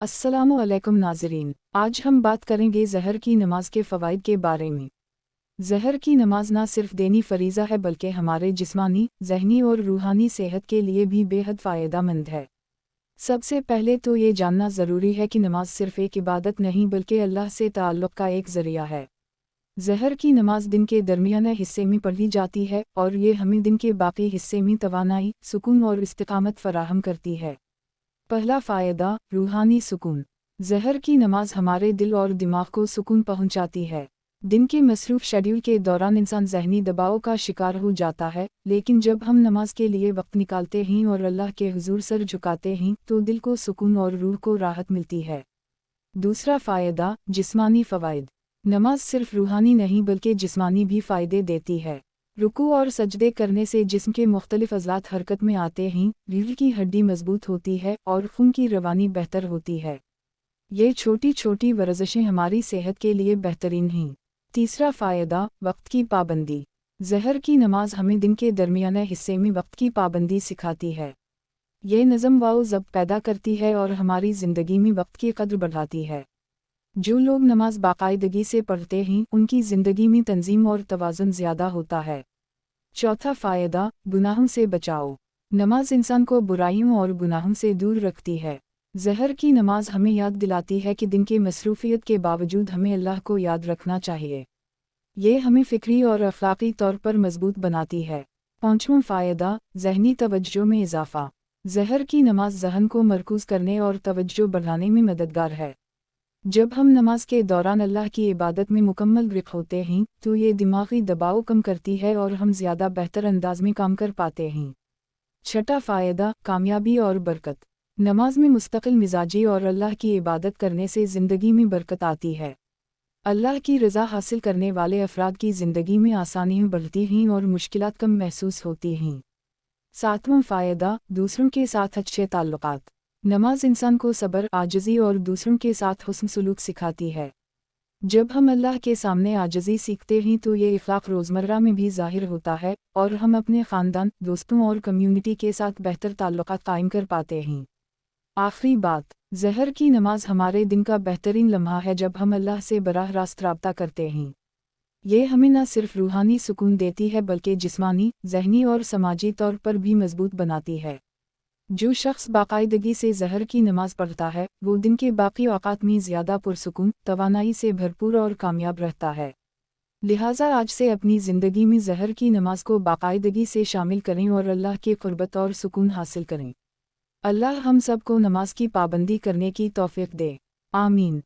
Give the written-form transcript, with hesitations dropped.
अस्सलामु अलैकुम नाज़रीन, आज हम बात करेंगे ज़हर की नमाज के फ़वाइद के बारे में। ज़हर की नमाज ना सिर्फ दीनी फ़रीज़ा है बल्कि हमारे जिस्मानी, ज़हनी और रूहानी सेहत के लिए भी बेहद फ़ायदेमंद है। सबसे पहले तो ये जानना ज़रूरी है कि नमाज सिर्फ एक इबादत नहीं बल्कि अल्लाह से ताल्लुक़ का एक ज़रिया है। ज़हर की नमाज दिन के दरमियाने हिस्से में पढ़ी जाती है और ये हमें दिन के बाकी हिस्से में तवानाई, सुकून और इस्तिक़ामत फ़राहम करती है। पहला फ़ायदा, रूहानी सुकून। ज़हर की नमाज हमारे दिल और दिमाग को सुकून पहुंचाती है। दिन के मसरूफ़ शेड्यूल के दौरान इंसान ज़हनी दबाव का शिकार हो जाता है, लेकिन जब हम नमाज के लिए वक्त निकालते हैं और अल्लाह के हुजूर सर झुकाते हैं तो दिल को सुकून और रूह को राहत मिलती है। दूसरा फ़ायदा, जिस्मानी फ़वाइद। नमाज सिर्फ रूहानी नहीं बल्कि जिस्मानी भी फ़ायदे देती है। रुकू और सजदे करने से जिस्म के मुख्तलिफ अज़लात हरकत में आते हैं, रीढ़ की हड्डी मजबूत होती है और खून की रवानी बेहतर होती है। ये छोटी छोटी वर्जिशें हमारी सेहत के लिए बेहतरीन हैं। तीसरा फ़ायदा, वक्त की पाबंदी। ज़हर की नमाज हमें दिन के दरमियाने हिस्से में वक्त की पाबंदी सिखाती है। ये नज़म व ज़ब्त पैदा करती है और हमारी ज़िंदगी में वक्त की कद्र बढ़ाती है। जो लोग नमाज बाकायदगी से पढ़ते हैं उनकी ज़िंदगी में तंजीम और तवाज़ुन ज़्यादा होता है। चौथा फ़ायदा, गुनाहों से बचाओ। नमाज इंसान को बुराइयों और गुनाहों से दूर रखती है। ज़हर की नमाज हमें याद दिलाती है कि दिन की मसरूफ़ियत के बावजूद हमें अल्लाह को याद रखना चाहिए। ये हमें फ़िक्री और अखलाक़ी तौर पर मजबूत बनाती है। पाँचवां फ़ायदा, ज़हनी तवज्जो में इजाफ़ा। ज़हर की नमाज ज़हन को मरकूज़ करने और तवज्जो बढ़ाने में मददगार है। जब हम नमाज के दौरान अल्लाह की इबादत में मुकम्मल रिक़ होते हैं तो ये दिमागी दबाव कम करती है और हम ज़्यादा बेहतर अंदाज में काम कर पाते हैं। छठा फ़ायदा, कामयाबी और बरकत। नमाज में मुस्तकिल मिजाजी और अल्लाह की इबादत करने से ज़िंदगी में बरकत आती है। अल्लाह की रज़ा हासिल करने वाले अफराद की ज़िंदगी में आसानियाँ बढ़ती हैं और मुश्किलात कम महसूस होती हैं। सातवां फ़ायदा, दूसरों के साथ अच्छे ताल्लुक़ात। नमाज इंसान को सब्र, आजिज़ी और दूसरों के साथ हुस्न सलूक सिखाती है। जब हम अल्लाह के सामने आजिज़ी सीखते हैं तो ये इख़लाक़ रोज़मर्रा में भी ज़ाहिर होता है और हम अपने ख़ानदान, दोस्तों और कम्युनिटी के साथ बेहतर ताल्लुक़ात कायम कर पाते हैं। आखिरी बात, ज़हर की नमाज हमारे दिन का बेहतरीन लम्हा है जब हम अल्लाह से बराह रास्त राब्ता करते हैं। ये हमें न सिर्फ रूहानी सुकून देती है बल्कि जिस्मानी, ज़हनी और समाजी तौर पर भी मजबूत बनाती है। जो शख्स बाकायदगी से ज़हर की नमाज पढ़ता है वो दिन के बाकी औक़ात में ज़्यादा पुरसुकून, तवानाई से भरपूर और कामयाब रहता है। लिहाजा आज से अपनी ज़िंदगी में ज़हर की नमाज को बाकायदगी से शामिल करें और अल्लाह की क़ुर्बत और सुकून हासिल करें। अल्लाह हम सब को नमाज की पाबंदी करने की तौफ़ीक़ दे। आमीन।